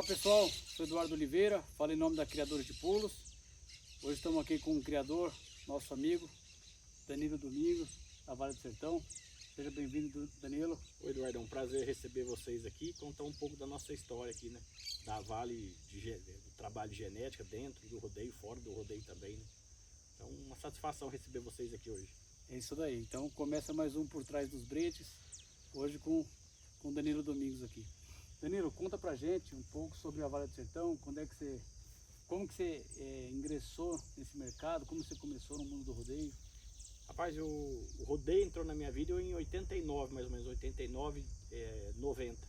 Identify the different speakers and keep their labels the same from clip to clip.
Speaker 1: pessoal, sou Eduardo Oliveira, falo em nome da Criadora de Pulos. Hoje estamos aqui com um criador, nosso amigo, Danilo Domingos, da Vale do Sertão. Seja bem-vindo, Danilo.
Speaker 2: Oi, Eduardo, é um prazer receber vocês aqui e contar um pouco da nossa história aqui, né? Da Vale, do trabalho de genética dentro do rodeio, fora do rodeio também, né? Então, uma satisfação receber vocês aqui hoje.
Speaker 1: É isso daí, então começa mais um Por Trás dos Bretes, hoje com Danilo Domingos aqui. Danilo, conta pra gente um pouco sobre a Vale do Sertão, como que você ingressou nesse mercado, como você começou no mundo do rodeio?
Speaker 2: Rapaz, o rodeio entrou na minha vida em 89, mais ou menos, 89, 90,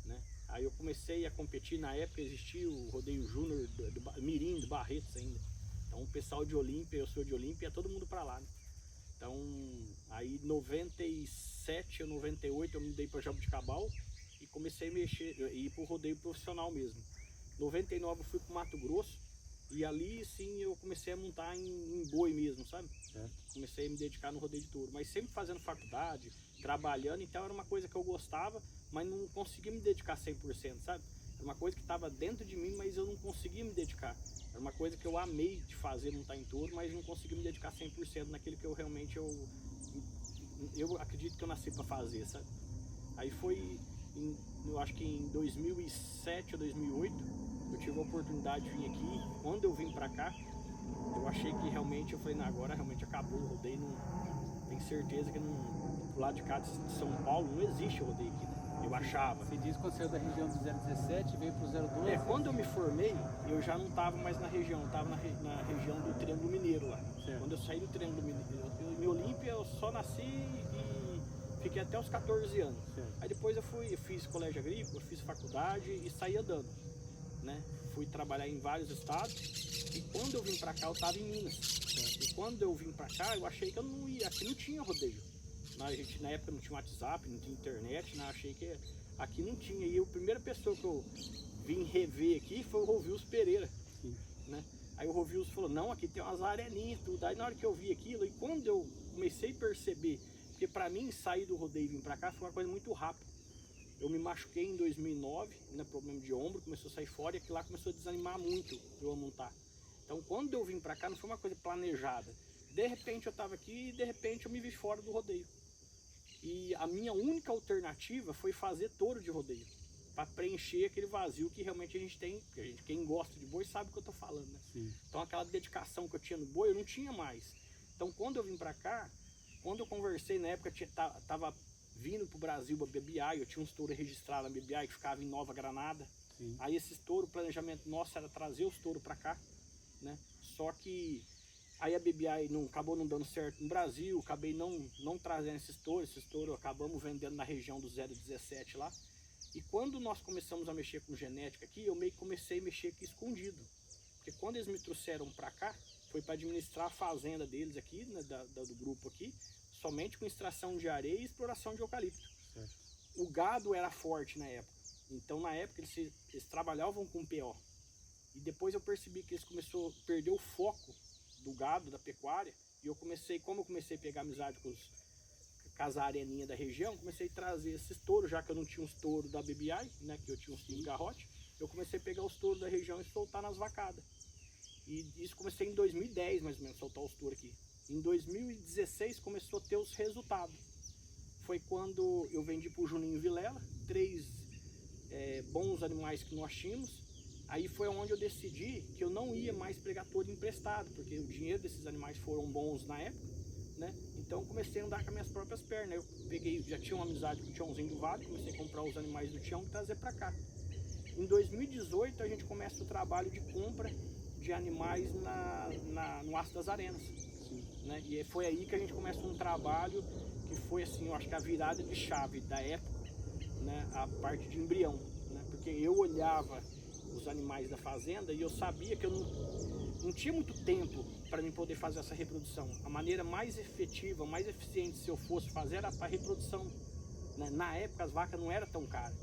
Speaker 2: né? Aí eu comecei a competir, na época existia o rodeio júnior do Mirim, do Barretos ainda. Então o pessoal de Olímpia, eu sou de Olímpia, ia todo mundo pra lá, né? Então, aí 97 ou 98 eu me mudei para Jabuticabal e comecei a ir para o rodeio profissional mesmo. 99 eu fui para o Mato Grosso e ali sim eu comecei a montar em boi mesmo, sabe? Comecei a me dedicar no rodeio de touro, mas sempre fazendo faculdade, trabalhando, então era uma coisa que eu gostava, mas não conseguia me dedicar 100%, sabe? Era uma coisa que estava dentro de mim, mas eu não conseguia me dedicar. Era uma coisa que eu amei de fazer, montar em touro, mas não consegui me dedicar 100% naquilo que eu realmente, eu acredito que eu nasci para fazer, sabe? Aí foi, eu acho que em 2007 ou 2008, eu tive a oportunidade de vir aqui. Quando eu vim para cá, eu achei que realmente, eu falei, não, agora realmente acabou o rodeio, não, tenho certeza que não, do lado de cá de São Paulo não existe o rodeio aqui, né? Eu achava.
Speaker 1: Você disse que quando saiu da região do 017 veio para o 012?
Speaker 2: Quando eu me formei, eu já não estava mais na região, eu estava na região do Triângulo Mineiro lá.
Speaker 1: Certo.
Speaker 2: Quando eu saí do Triângulo Mineiro, em Olímpia eu só nasci e fiquei até os 14 anos.
Speaker 1: Certo.
Speaker 2: Aí depois eu fiz colégio agrícola, fiz faculdade e saí andando, né? Fui trabalhar em vários estados e quando eu vim para cá eu estava em Minas. Certo. E quando eu vim para cá eu achei que eu não ia, aqui não tinha rodeio. Na época não tinha WhatsApp, não tinha internet, né? Achei que aqui não tinha. E a primeira pessoa que eu vim rever aqui foi o Rovilson Pereira.
Speaker 1: Sim.
Speaker 2: Né? Aí o Rovilson falou, não, aqui tem umas areninhas e tudo. Aí na hora que eu vi aquilo, e quando eu comecei a perceber, porque pra mim sair do rodeio e vir pra cá foi uma coisa muito rápida. Eu me machuquei em 2009, né, problema de ombro, começou a sair fora e aquilo lá começou a desanimar muito eu a montar. Então quando eu vim pra cá não foi uma coisa planejada. De repente eu tava aqui e de repente eu me vi fora do rodeio. E a minha única alternativa foi fazer touro de rodeio, para preencher aquele vazio que realmente a gente tem, porque quem gosta de boi sabe o que eu tô falando, né?
Speaker 1: Sim.
Speaker 2: Então aquela dedicação que eu tinha no boi, eu não tinha mais. Então quando eu vim para cá, quando eu conversei na época, tava vindo pro Brasil a BBI, eu tinha uns touros registrados na BBI que ficava em Nova Granada.
Speaker 1: Sim.
Speaker 2: Aí esses touros, o planejamento nosso era trazer os touros para cá, né? Só que aí a BBI acabou não dando certo no Brasil, acabei não trazendo esses touros acabamos vendendo na região do 017 lá. E quando nós começamos a mexer com genética aqui, eu meio que comecei a mexer aqui escondido. Porque quando eles me trouxeram para cá, foi para administrar a fazenda deles aqui, né, do grupo aqui, somente com extração de areia e exploração de eucalipto.
Speaker 1: Certo.
Speaker 2: O gado era forte na época, então na época eles trabalhavam com PO. E depois eu percebi que eles começaram a perder o foco do gado, da pecuária, e como eu comecei a pegar amizade com as areninhas da região, comecei a trazer esses touros, já que eu não tinha os touros da BBI, né, que eu tinha uns touros garrote, eu comecei a pegar os touros da região e soltar nas vacadas. E isso comecei em 2010, mais ou menos, soltar os touros aqui. Em 2016 começou a ter os resultados. Foi quando eu vendi para o Juninho Vilela, 3 bons animais que nós tínhamos. Aí foi onde eu decidi que eu não ia mais pegar touro emprestado, porque o dinheiro desses animais foram bons na época, né? Então comecei a andar com as minhas próprias pernas. Eu já tinha uma amizade com o Tiãozinho do Vale, comecei a comprar os animais do Tião e trazer para cá. Em 2018 a gente começa o trabalho de compra de animais no Aço das Arenas.
Speaker 1: Sim.
Speaker 2: Né? E foi aí que a gente começa um trabalho que foi assim, eu acho que a virada de chave da época, né? A parte de embrião, né? Porque eu olhava os animais da fazenda e eu sabia que eu não tinha muito tempo para mim poder fazer essa reprodução. A maneira mais efetiva, mais eficiente se eu fosse fazer era para reprodução, né? Na época as vacas não eram tão caras.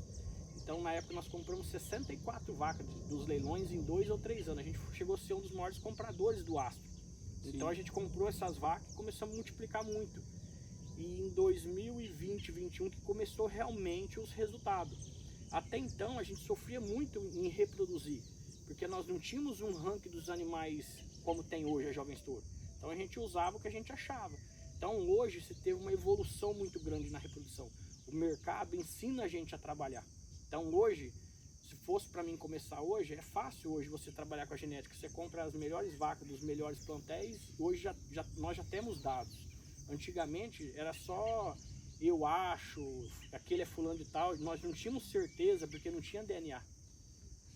Speaker 2: Então na época nós compramos 64 vacas dos leilões em 2 ou 3 anos. A gente chegou a ser um dos maiores compradores do astro. Sim. Então a gente comprou essas vacas e começamos a multiplicar muito. E em 2020, 2021 que começou realmente os resultados. Até então a gente sofria muito em reproduzir, porque nós não tínhamos um ranking dos animais como tem hoje a Jovens Touro. Então a gente usava o que a gente achava. Então hoje se teve uma evolução muito grande na reprodução. O mercado ensina a gente a trabalhar. Então hoje, se fosse para mim começar hoje, é fácil hoje você trabalhar com a genética. Você compra as melhores vacas dos melhores plantéis, hoje nós já temos dados. Antigamente era só eu acho, aquele é fulano de tal, nós não tínhamos certeza porque não tinha DNA.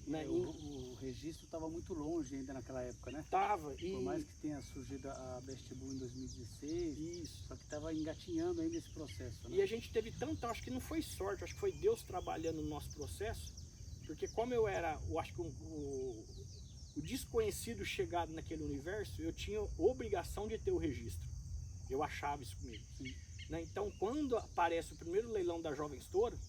Speaker 2: Né?
Speaker 1: O registro estava muito longe ainda naquela época, né?
Speaker 2: Tava.
Speaker 1: Por mais que tenha surgido a Best Bull em 2016,
Speaker 2: Isso.
Speaker 1: só que estava engatinhando ainda esse processo. Né?
Speaker 2: E a gente teve tanto, acho que não foi sorte, acho que foi Deus trabalhando no nosso processo, porque como eu era, eu acho que o desconhecido chegado naquele universo, eu tinha obrigação de ter o registro. Eu achava isso comigo. Né? Então, quando aparece o primeiro leilão da Jovens Touro,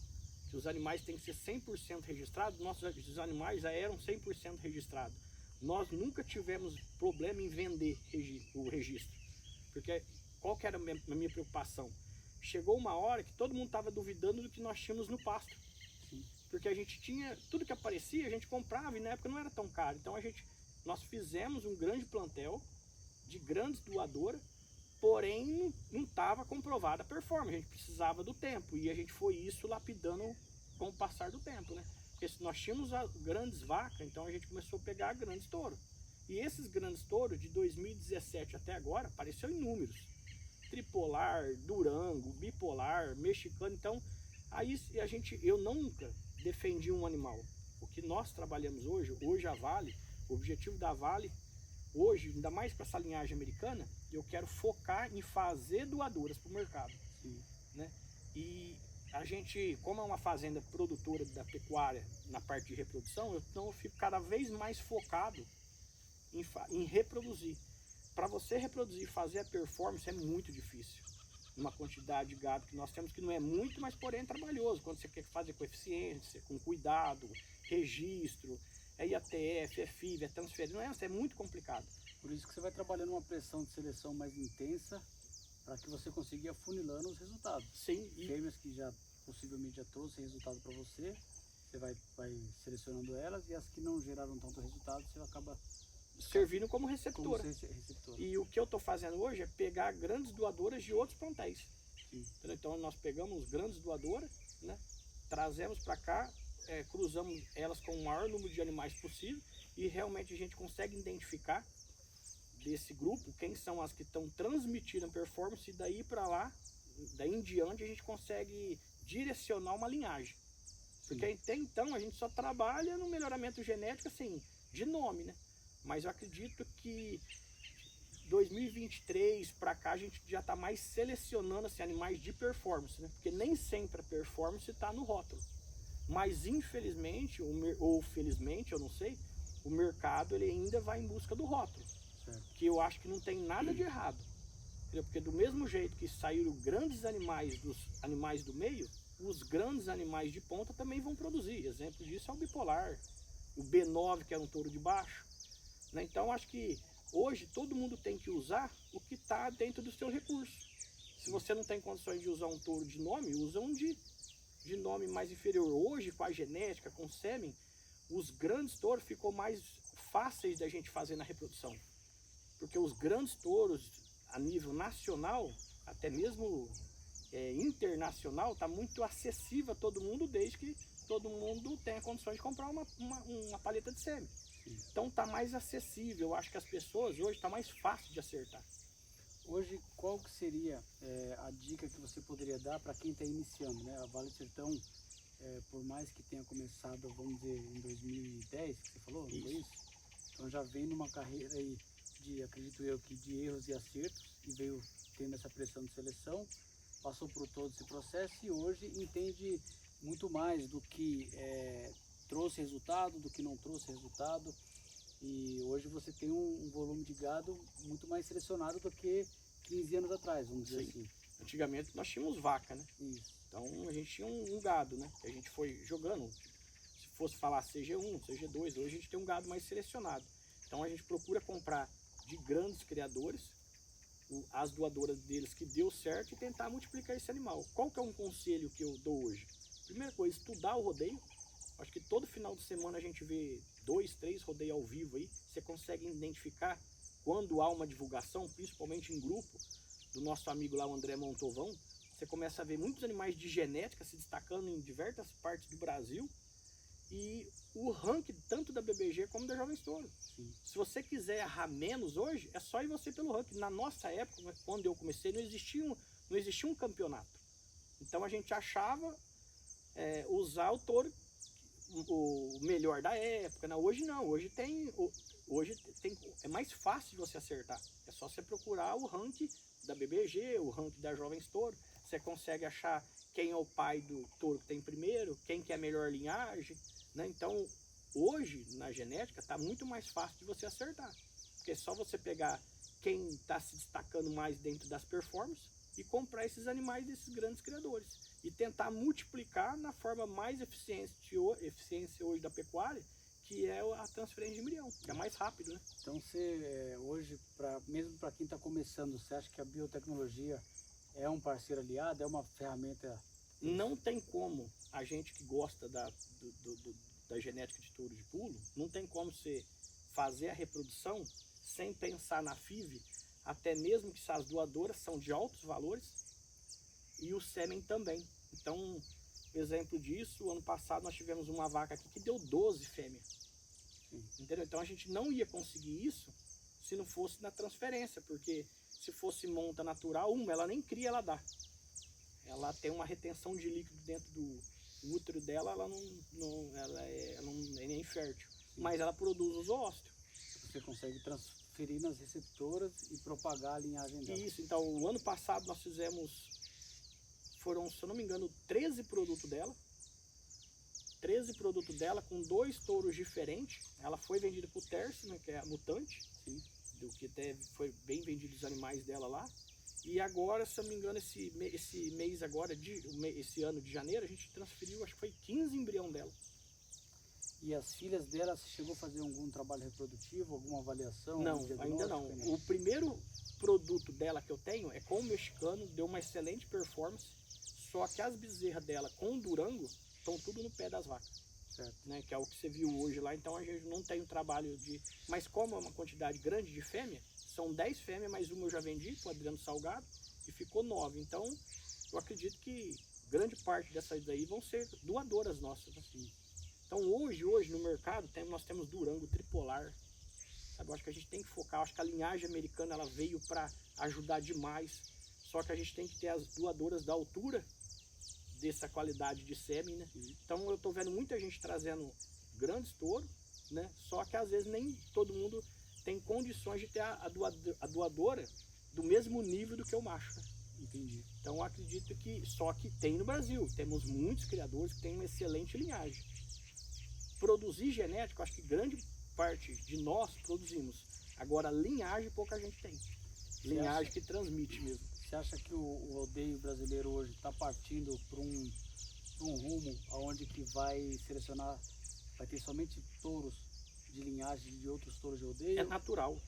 Speaker 2: que os animais têm que ser 100% registrados, nossos animais já eram 100% registrados. Nós nunca tivemos problema em vender o registro. Porque qual que era a minha preocupação? Chegou uma hora que todo mundo estava duvidando do que nós tínhamos no pasto.
Speaker 1: Sim.
Speaker 2: Porque a gente tinha, tudo que aparecia, a gente comprava e na época não era tão caro. Então nós fizemos um grande plantel de grandes doadoras, porém não estava comprovada a performance, a gente precisava do tempo e a gente foi isso lapidando com o passar do tempo, né? Porque se nós tínhamos grandes vacas, então a gente começou a pegar grandes touros. E esses grandes touros, de 2017 até agora, apareceu em números. Tripolar, Durango, bipolar, mexicano, então aí eu nunca defendi um animal. O que nós trabalhamos hoje a Vale, o objetivo da Vale, hoje, ainda mais para essa linhagem americana, eu quero focar em fazer doadoras para o mercado. Né? E a gente, como é uma fazenda produtora da pecuária na parte de reprodução, então eu fico cada vez mais focado em reproduzir. Para você reproduzir e fazer a performance é muito difícil. Uma quantidade de gado que nós temos que não é muito, mas porém é trabalhoso. Quando você quer fazer com eficiência, com cuidado, registro, é IATF, é FIV, é transferência, é muito complicado.
Speaker 1: Por isso que você vai trabalhando uma pressão de seleção mais intensa para que você consiga ir afunilando os resultados.
Speaker 2: Sim.
Speaker 1: Fêmeas que já possivelmente já trouxe resultado para você, você vai selecionando elas, e as que não geraram tanto resultado, você acaba
Speaker 2: servindo como receptora.
Speaker 1: receptora.
Speaker 2: E o que eu estou fazendo hoje é pegar grandes doadoras de outros plantéis. Então nós pegamos grandes doadoras, né, trazemos para cá, cruzamos elas com o maior número de animais possível e realmente a gente consegue identificar desse grupo quem são as que estão transmitindo a performance, e daí para lá, daí em diante a gente consegue direcionar uma linhagem. Porque até então a gente só trabalha no melhoramento genético assim, de nome, né? Mas eu acredito que 2023 para cá a gente já está mais selecionando assim, animais de performance, né? Porque nem sempre a performance está no rótulo. Mas infelizmente, ou felizmente, eu não sei, o mercado ele ainda vai em busca do rótulo.
Speaker 1: Certo.
Speaker 2: Que eu acho que não tem nada de errado. Entendeu? Porque do mesmo jeito que saíram grandes animais dos animais do meio, os grandes animais de ponta também vão produzir. Exemplo disso é o bipolar, o B9, que era um touro de baixo. Né? Então acho que hoje todo mundo tem que usar o que está dentro do seu recurso. Se você não tem condições de usar um touro de nome, usa um de nome mais inferior. Hoje, com a genética, com o sêmen, os grandes touros ficou mais fáceis da gente fazer na reprodução. Porque os grandes touros, a nível nacional, até mesmo internacional, está muito acessível a todo mundo, desde que todo mundo tenha condições de comprar uma paleta de sêmen. Então está mais acessível. Eu acho que as pessoas hoje está mais fácil de acertar.
Speaker 1: Hoje, qual que seria a dica que você poderia dar para quem está iniciando, né? A Vale Sertão, por mais que tenha começado, vamos dizer, em 2010, que você falou, não foi isso? Então já vem numa carreira aí acredito eu, que de erros e acertos, e veio tendo essa pressão de seleção, passou por todo esse processo e hoje entende muito mais do que trouxe resultado, do que não trouxe resultado. E hoje você tem um volume de gado muito mais selecionado do que 15 anos atrás, vamos dizer assim.
Speaker 2: Antigamente nós tínhamos vaca, né?
Speaker 1: Isso.
Speaker 2: Então a gente tinha um gado, né? Que a gente foi jogando. Se fosse falar CG1, CG2, hoje a gente tem um gado mais selecionado. Então a gente procura comprar de grandes criadores, as doadoras deles que deu certo, e tentar multiplicar esse animal. Qual que é um conselho que eu dou hoje? Primeira coisa, estudar o rodeio. Acho que todo final de semana a gente vê 2, 3 rodeios ao vivo aí. Você consegue identificar quando há uma divulgação, principalmente em grupo, do nosso amigo lá, o André Montovão. Você começa a ver muitos animais de genética se destacando em diversas partes do Brasil. E o ranking tanto da BBG como da Jovens Touro. Se você quiser errar menos hoje, é só ir você pelo ranking. Na nossa época, quando eu comecei, não existia um campeonato. Então a gente achava usar o touro o melhor da época, né? Hoje não, hoje é mais fácil de você acertar. É só você procurar o ranking da BBG, o ranking da Jovens Touro. Você consegue achar quem é o pai do touro que tem primeiro, quem que é a melhor linhagem, né? Então, hoje, na genética, está muito mais fácil de você acertar. Porque é só você pegar quem está se destacando mais dentro das performances e comprar esses animais desses grandes criadores. E tentar multiplicar na forma mais eficiência hoje da pecuária, que é a transferência de embrião, que é mais rápido, né?
Speaker 1: Então você, hoje, mesmo para quem está começando, você acha que a biotecnologia é um parceiro aliado, é uma ferramenta?
Speaker 2: Não tem como a gente que gosta da genética de touro de pulo, não tem como você fazer a reprodução sem pensar na FIV, até mesmo que as doadoras são de altos valores e o sêmen também. Então, exemplo disso, ano passado nós tivemos uma vaca aqui que deu 12 fêmeas. Entendeu? Então a gente não ia conseguir isso se não fosse na transferência, porque se fosse monta natural, ela nem cria, ela dá. Ela tem uma retenção de líquido dentro do útero dela, ela não é nem fértil. Sim. Mas ela produz os zoócitos.
Speaker 1: Você consegue transferir nas receptoras e propagar a linhagem dela.
Speaker 2: Isso, então o ano passado nós fizemos, foram, se eu não me engano, 13 produtos dela. 13 produtos dela com 2 touros diferentes. Ela foi vendida para o Tércio, né, que é a mutante. Sim. Do que até foi bem vendido os animais dela lá. E agora, se eu não me engano, esse mês agora, esse ano de janeiro, a gente transferiu, acho que foi 15 embrião dela.
Speaker 1: E as filhas dela, você chegou a fazer algum trabalho reprodutivo, alguma avaliação?
Speaker 2: Não, ainda não. O primeiro produto dela que eu tenho é com o mexicano, deu uma excelente performance, só que as bezerras dela com o Durango estão tudo no pé das vacas. Certo. Né, que é o que você viu hoje lá, então a gente não tem um trabalho de... Mas como é uma quantidade grande de fêmea, são 10 fêmeas, mais uma eu já vendi para o Adriano Salgado, e ficou 9. Então, eu acredito que grande parte dessas daí vão ser doadoras nossas. Assim. Então, hoje no mercado, nós temos Durango tripolar. Sabe? Eu acho que a gente tem que focar, eu acho que a linhagem americana ela veio para ajudar demais. Só que a gente tem que ter as doadoras da altura dessa qualidade de sêmen, né? Então eu tô vendo muita gente trazendo grandes touros, né? Só que às vezes nem todo mundo tem condições de ter a doadora do mesmo nível do que o macho, né? Entendi. Então eu acredito que só que tem no Brasil, temos muitos criadores que têm uma excelente linhagem. Produzir genética, eu acho que grande parte de nós produzimos. Agora linhagem pouca gente tem. Linhagem que transmite mesmo.
Speaker 1: Você acha que o rodeio brasileiro hoje está partindo para um rumo onde que vai selecionar, vai ter somente touros de linhagem de outros touros de rodeio?
Speaker 2: É natural.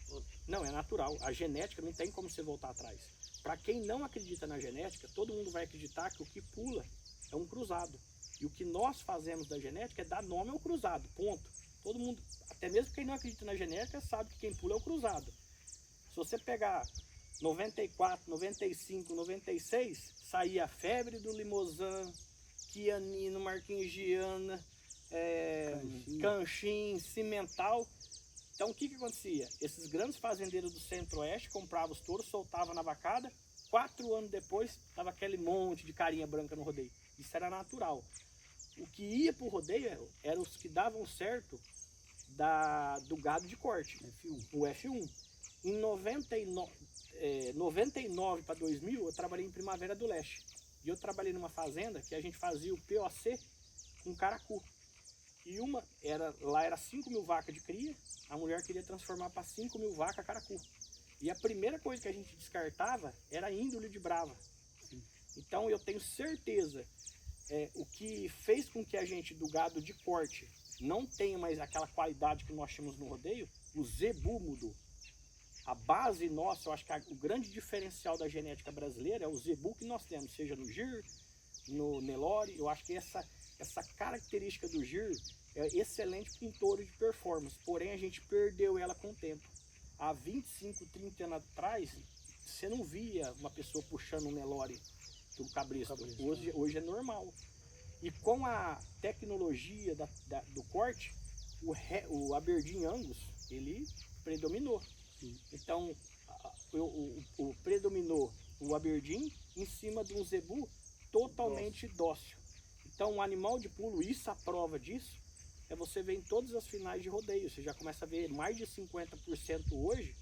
Speaker 2: Não, é natural. A genética não tem como você voltar atrás. Para quem não acredita na genética, todo mundo vai acreditar que o que pula é um cruzado. E o que nós fazemos da genética é dar nome ao cruzado, ponto. Todo mundo, até mesmo quem não acredita na genética, sabe que quem pula é o cruzado. Se você pegar 94, 95, 96, saía a Febre do Limousin, Kianino, Marquinhos Giana, Canchim, Cimental. Então o que acontecia? Esses grandes fazendeiros do Centro-Oeste compravam os touros, soltavam na vacada, 4 anos depois estava aquele monte de carinha branca no rodeio. Isso era natural. O que ia para o rodeio eram os que davam certo do gado de corte, F1. O F1. Em 99 para 2000, eu trabalhei em Primavera do Leste. E eu trabalhei numa fazenda que a gente fazia o POC com caracu. E lá era 5 mil vacas de cria, a mulher queria transformar para 5 mil vacas caracu. E a primeira coisa que a gente descartava era a índole de brava. Então eu tenho certeza, o que fez com que a gente do gado de corte não tenha mais aquela qualidade que nós tínhamos no rodeio, o zebu mudou. A base nossa, eu acho que o grande diferencial da genética brasileira é o zebu que nós temos, seja no gir, no Nelore. Eu acho que essa característica do giro é excelente para um touro de performance, porém a gente perdeu ela com o tempo. Há 25, 30 anos atrás, você não via uma pessoa puxando um Nelore do cabresto. Hoje é normal. E com a tecnologia do corte, o Aberdeen Angus, ele predominou.
Speaker 1: Sim.
Speaker 2: Então, predominou o Aberdeen em cima de um zebu totalmente dócil. Então, o animal de pulo, isso a prova disso, é você ver em todas as finais de rodeio. Você já começa a ver mais de 50% hoje,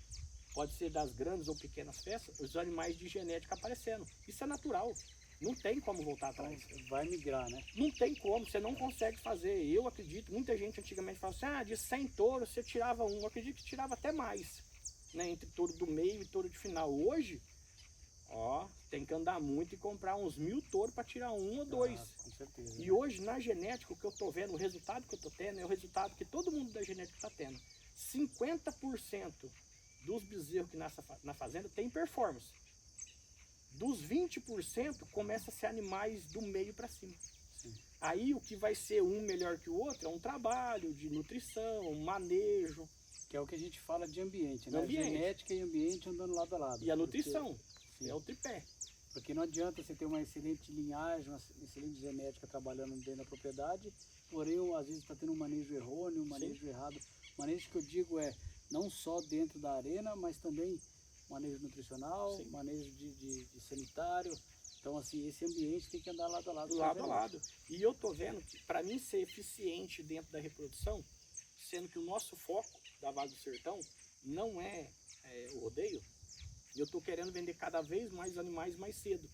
Speaker 2: pode ser das grandes ou pequenas festas, os animais de genética aparecendo. Isso é natural. Não tem como voltar atrás.
Speaker 1: Vai migrar, né?
Speaker 2: Não tem como, você não consegue fazer. Eu acredito, muita gente antigamente falava assim, de 100 touros você tirava um. Eu acredito que tirava até mais, né? Entre touro do meio e touro de final. Hoje, tem que andar muito e comprar uns 1000 touros para tirar um ou dois.
Speaker 1: Com certeza.
Speaker 2: E hoje, na genética, o que eu tô vendo, o resultado que eu tô tendo, é o resultado que todo mundo da genética está tendo. 50% dos bezerros que nascem na fazenda tem performance. Dos 20% começa a ser animais do meio para cima.
Speaker 1: Sim.
Speaker 2: Aí o que vai ser um melhor que o outro é um trabalho de nutrição, manejo.
Speaker 1: Que é o que a gente fala de ambiente, né?
Speaker 2: Ambiente.
Speaker 1: Genética e ambiente andando lado a lado.
Speaker 2: E a nutrição, é o tripé.
Speaker 1: Porque não adianta você ter uma excelente linhagem, uma excelente genética trabalhando dentro da propriedade, porém às vezes está tendo um manejo errôneo, um manejo errado. Manejo que eu digo é não só dentro da arena, mas também manejo nutricional,
Speaker 2: Sim.
Speaker 1: manejo de sanitário. Então, assim, esse ambiente tem que andar lado a lado.
Speaker 2: Lado a lado. E eu tô vendo que, para mim ser eficiente dentro da reprodução, sendo que o nosso foco da Vale do Sertão não é o rodeio, eu tô querendo vender cada vez mais animais mais cedo.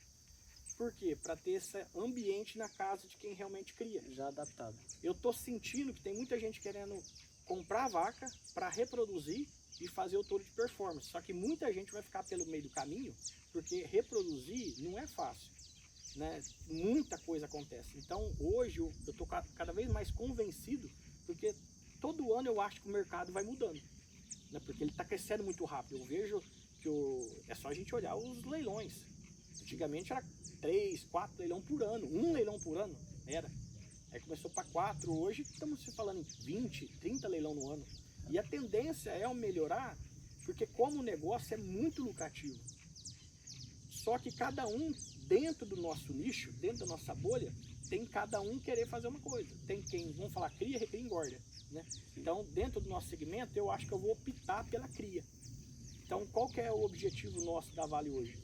Speaker 2: Por quê? Para ter esse ambiente na casa de quem realmente cria.
Speaker 1: Já adaptado.
Speaker 2: Eu tô sentindo que tem muita gente querendo comprar a vaca para reproduzir e fazer o touro de performance. Só que muita gente vai ficar pelo meio do caminho, porque reproduzir não é fácil, né? Muita coisa acontece. Então hoje eu estou cada vez mais convencido, porque todo ano eu acho que o mercado vai mudando, né? Porque ele está crescendo muito rápido. Eu vejo que é só a gente olhar os leilões. Antigamente era 3, 4 leilões por ano, um leilão por ano era. Aí começou para 4, hoje estamos se falando em 20, 30 leilão no ano. E a tendência é melhorar, porque como o negócio é muito lucrativo. Só que cada um, dentro do nosso nicho, dentro da nossa bolha, tem cada um querer fazer uma coisa. Tem quem, vamos falar, cria, recria e engorda, né? Então, dentro do nosso segmento, eu acho que eu vou optar pela cria. Então, qual que é o objetivo nosso da Vale hoje?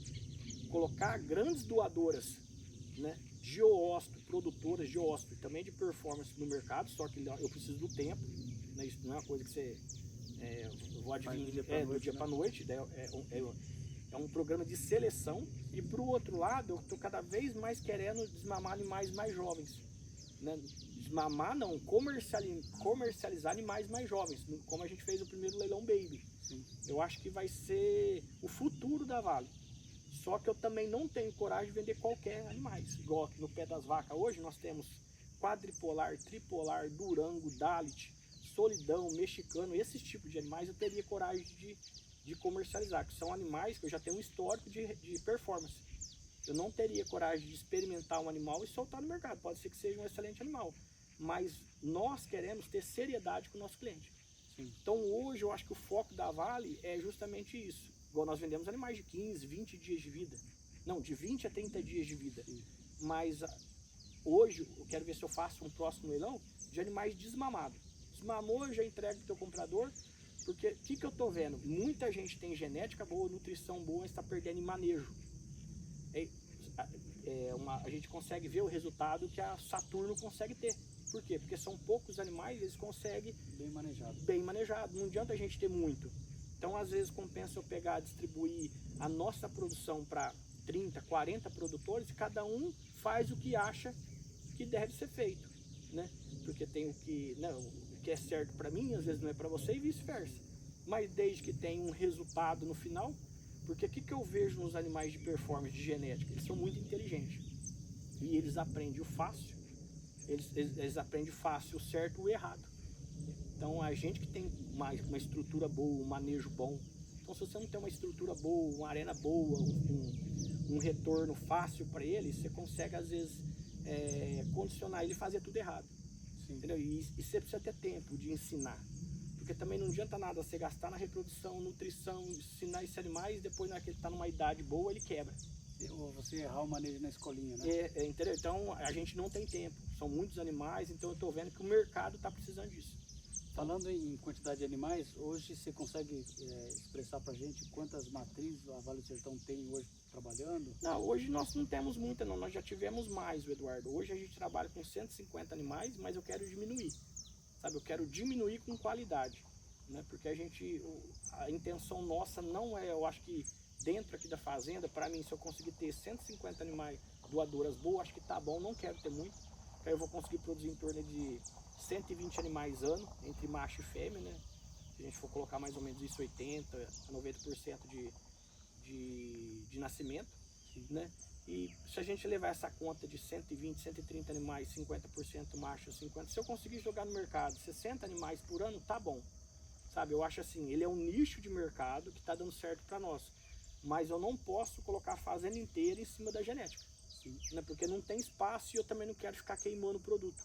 Speaker 2: Colocar grandes doadoras, né, de oóspito, produtoras de oóspito, também de performance no mercado, só que eu preciso do tempo, né? Isso não é uma coisa que você vou adivinhar do dia para noite, é um programa de seleção. E para o outro lado, eu estou cada vez mais querendo desmamar animais mais jovens, né? Desmamar não, comercializar animais mais jovens, como a gente fez o primeiro leilão Baby.
Speaker 1: Sim.
Speaker 2: Eu acho que vai ser o futuro da Vale. Só que eu também não tenho coragem de vender qualquer animais. Igual aqui no Pé das Vacas hoje nós temos quadripolar, tripolar, durango, dalit, solidão, mexicano, esses tipos de animais eu teria coragem de comercializar, que são animais que eu já tenho um histórico de performance. Eu não teria coragem de experimentar um animal e soltar no mercado. Pode ser que seja um excelente animal, mas nós queremos ter seriedade com o nosso cliente.
Speaker 1: Sim.
Speaker 2: Então hoje eu acho que o foco da Vale é justamente isso. Igual nós vendemos animais de 15, 20 dias de vida. Não, de 20 a 30 dias de vida. Sim. Mas hoje eu quero ver se eu faço um próximo leilão de animais desmamados. Desmamou, eu já entrego para o teu comprador. Porque o que eu estou vendo? Muita gente tem genética boa, nutrição boa, mas está perdendo em manejo. A gente consegue ver o resultado que a Saturno consegue ter. Por quê? Porque são poucos animais, eles conseguem... Bem manejado. Não adianta a gente ter muito. Então, às vezes, compensa eu pegar, distribuir a nossa produção para 30, 40 produtores e cada um faz o que acha que deve ser feito, né? Porque tem o que é certo para mim, às vezes não é para você e vice-versa. Mas desde que tenha um resultado no final, porque o que eu vejo nos animais de performance, de genética? Eles são muito inteligentes e eles aprendem o fácil, eles aprendem fácil o certo e o errado. Então a gente que tem uma estrutura boa, um manejo bom, então se você não tem uma estrutura boa, uma arena boa, um retorno fácil para ele, você consegue às vezes condicionar ele fazia tudo errado.
Speaker 1: Sim.
Speaker 2: Entendeu? E você precisa ter tempo de ensinar. Porque também não adianta nada você gastar na reprodução, nutrição, ensinar esses animais, depois na hora que ele está numa idade boa, ele quebra.
Speaker 1: Ou você errar o manejo na escolinha, né?
Speaker 2: Entendeu? Então a gente não tem tempo. São muitos animais, então eu estou vendo que o mercado está precisando disso.
Speaker 1: Falando em quantidade de animais, hoje você consegue expressar pra gente quantas matrizes a Vale do Sertão tem hoje trabalhando?
Speaker 2: Não, hoje nós não temos muita não, nós já tivemos mais, Eduardo. Hoje a gente trabalha com 150 animais, mas eu quero diminuir, sabe? Eu quero diminuir com qualidade, né? Porque a intenção nossa não é, eu acho que dentro aqui da fazenda, para mim, se eu conseguir ter 150 animais doadoras boas, acho que tá bom, não quero ter muito, aí eu vou conseguir produzir em torno de 120 animais ano, entre macho e fêmea, né? Se a gente for colocar mais ou menos isso, 80 a 90% de nascimento, né? E se a gente levar essa conta de 120, 130 animais, 50% macho, 50%, se eu conseguir jogar no mercado 60 animais por ano, tá bom. Sabe, eu acho assim, ele é um nicho de mercado que tá dando certo para nós. Mas eu não posso colocar a fazenda inteira em cima da genética. Sim. Né? Porque não tem espaço e eu também não quero ficar queimando o produto.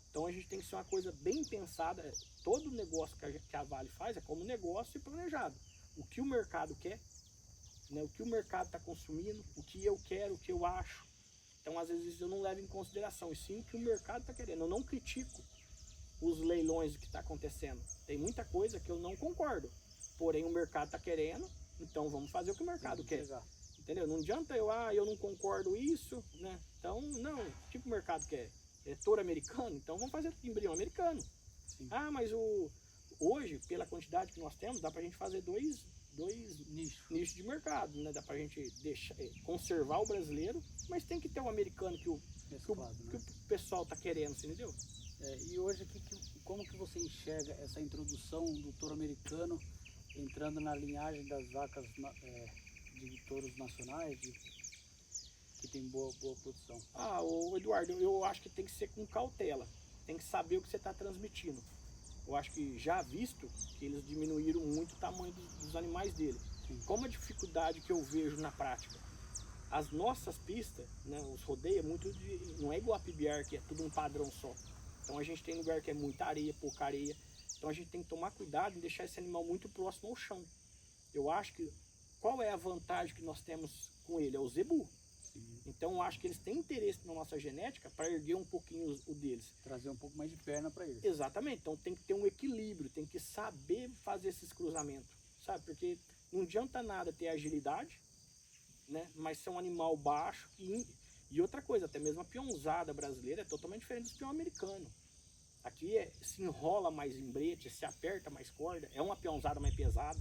Speaker 2: Então a gente tem que ser uma coisa bem pensada. Todo negócio que a Vale faz é como negócio e planejado. O que o mercado quer, né? O que o mercado está consumindo, o que eu quero, o que eu acho. Então às vezes eu não levo em consideração, e sim o que o mercado está querendo. Eu não critico os leilões que está acontecendo. Tem muita coisa que eu não concordo. Porém o mercado está querendo, então vamos fazer o que o mercado quer. Entendeu? Não adianta eu não concordo isso, né? Então, não, o que o mercado quer? É touro americano? Então vamos fazer embrião americano. Sim. Ah, mas hoje, pela quantidade que nós temos, dá pra gente fazer dois nichos de mercado, né? Dá pra gente conservar o brasileiro, mas tem que ter o americano que o pessoal tá querendo, você entendeu?
Speaker 1: E hoje, como que você enxerga essa introdução do touro americano entrando na linhagem das vacas de touros nacionais, que tem boa produção?
Speaker 2: Eduardo, eu acho que tem que ser com cautela, tem que saber o que você está transmitindo. Eu acho que já visto que eles diminuíram muito o tamanho dos animais dele. Sim. Como a dificuldade que eu vejo na prática, as nossas pistas, né, os rodeios, não é igual a PBR, que é tudo um padrão só. Então a gente tem lugar que é muita areia, pouca areia. Então a gente tem que tomar cuidado em deixar esse animal muito próximo ao chão. Eu acho que, qual é a vantagem que nós temos com ele? É o zebu. Sim. Então eu acho que eles têm interesse na nossa genética para erguer um pouquinho o deles.
Speaker 1: Trazer um pouco mais de perna para eles.
Speaker 2: Exatamente, então tem que ter um equilíbrio, tem que saber fazer esses cruzamentos, sabe? Porque não adianta nada ter agilidade, né? Mas ser um animal baixo e outra coisa, até mesmo a peãozada brasileira é totalmente diferente do peão americano. Aqui se enrola mais em brete, se aperta mais corda, é uma peãozada mais pesada.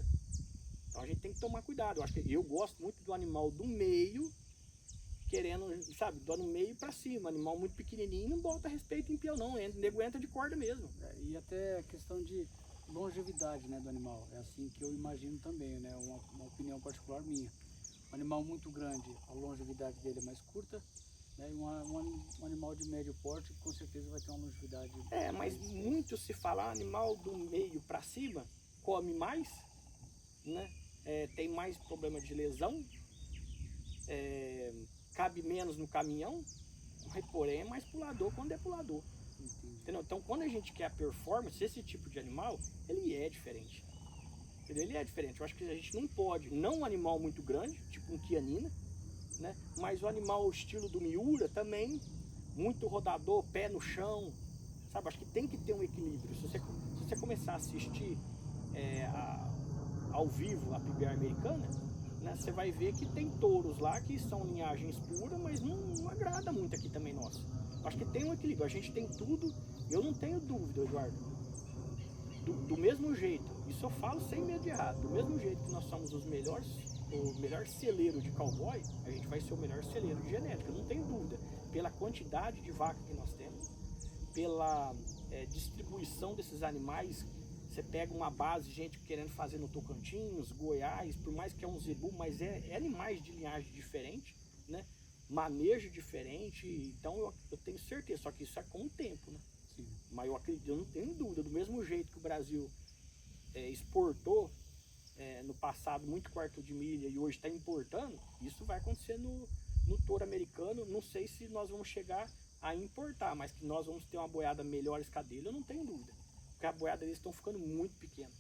Speaker 2: Então a gente tem que tomar cuidado. Eu gosto muito do animal do meio, querendo, sabe, do meio para cima. Animal muito pequenininho não bota respeito em peão não, nego entra de corda mesmo.
Speaker 1: E até a questão de longevidade, né, do animal, é assim que eu imagino também, né, uma opinião particular minha. Um animal muito grande, a longevidade dele é mais curta, né, e um animal de médio porte com certeza vai ter uma longevidade.
Speaker 2: Mas muito se fala, animal do meio para cima come mais, né, tem mais problema de lesão, cabe menos no caminhão, porém é mais pulador quando é pulador. Entendeu? Então quando a gente quer a performance, esse tipo de animal, ele é diferente. Entendeu? Ele é diferente. Eu acho que a gente não pode, não um animal muito grande, tipo um Chianina, né? Mas o animal estilo do Miura também, muito rodador, pé no chão, sabe? Acho que tem que ter um equilíbrio. Se você começar a assistir ao vivo a PBR americana, né, você vai ver que tem touros lá que são linhagens puras, mas não agrada muito aqui também nosso. Acho que tem um equilíbrio, a gente tem tudo, eu não tenho dúvida, Eduardo. Do mesmo jeito, isso eu falo sem medo de errar, do mesmo jeito que nós somos o melhor celeiro de cowboy, a gente vai ser o melhor celeiro de genética, não tenho dúvida. Pela quantidade de vaca que nós temos, pela distribuição desses animais. Você pega uma base, gente querendo fazer no Tocantins, Goiás, por mais que é um zebu, mas é animais de linhagem diferente, né? Manejo diferente, então eu tenho certeza, só que isso é com o tempo, né? Sim. Mas eu acredito, eu não tenho dúvida, do mesmo jeito que o Brasil exportou no passado muito quarto de milha e hoje está importando, isso vai acontecer no touro americano. Não sei se nós vamos chegar a importar, mas que nós vamos ter uma boiada melhores que a dele, eu não tenho dúvida. Porque a boiada deles estão ficando muito pequena.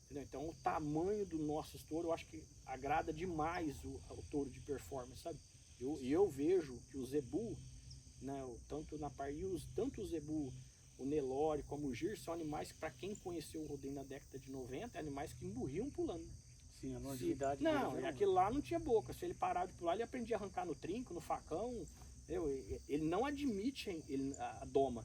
Speaker 2: Entendeu? Então o tamanho do nosso touro, eu acho que agrada demais o touro de performance, sabe? Eu vejo que o zebu, né, tanto o zebu, o Nelore como o gir, são animais que, para quem conheceu o rodeio na década de 90, animais que morriam pulando.
Speaker 1: Sim, a longevidade
Speaker 2: Não,
Speaker 1: deles é
Speaker 2: aquele lá não tinha boca. Se ele parar de pular, ele aprendia a arrancar no trinco, no facão. Entendeu? Ele não admite a doma.